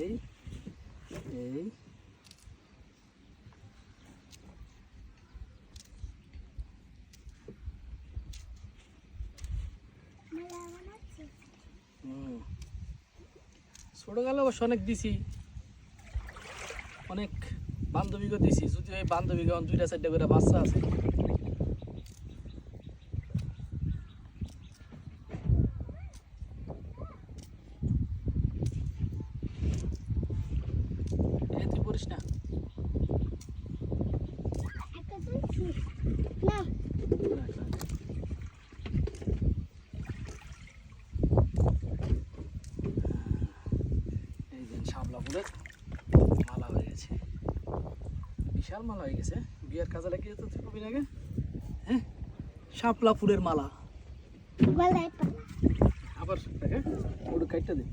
এই এই ছোট গেলে অবশ্য অনেক দিছি, অনেক বান্ধবীকে দিছি, যদি ওই বান্ধবীকে 2টা 4টা করে বাচ্চা আছে। তুই পড়িস না, এই যে শাপলা ফুলের মালা হয়ে গেছে, বিশাল মালা হয়ে গেছে। বিয়ের কাজে লাগিয়ে তো তুই কবি আগে। হ্যাঁ, শাপলা ফুলের মালা। আবার ওটা কাটটা দে।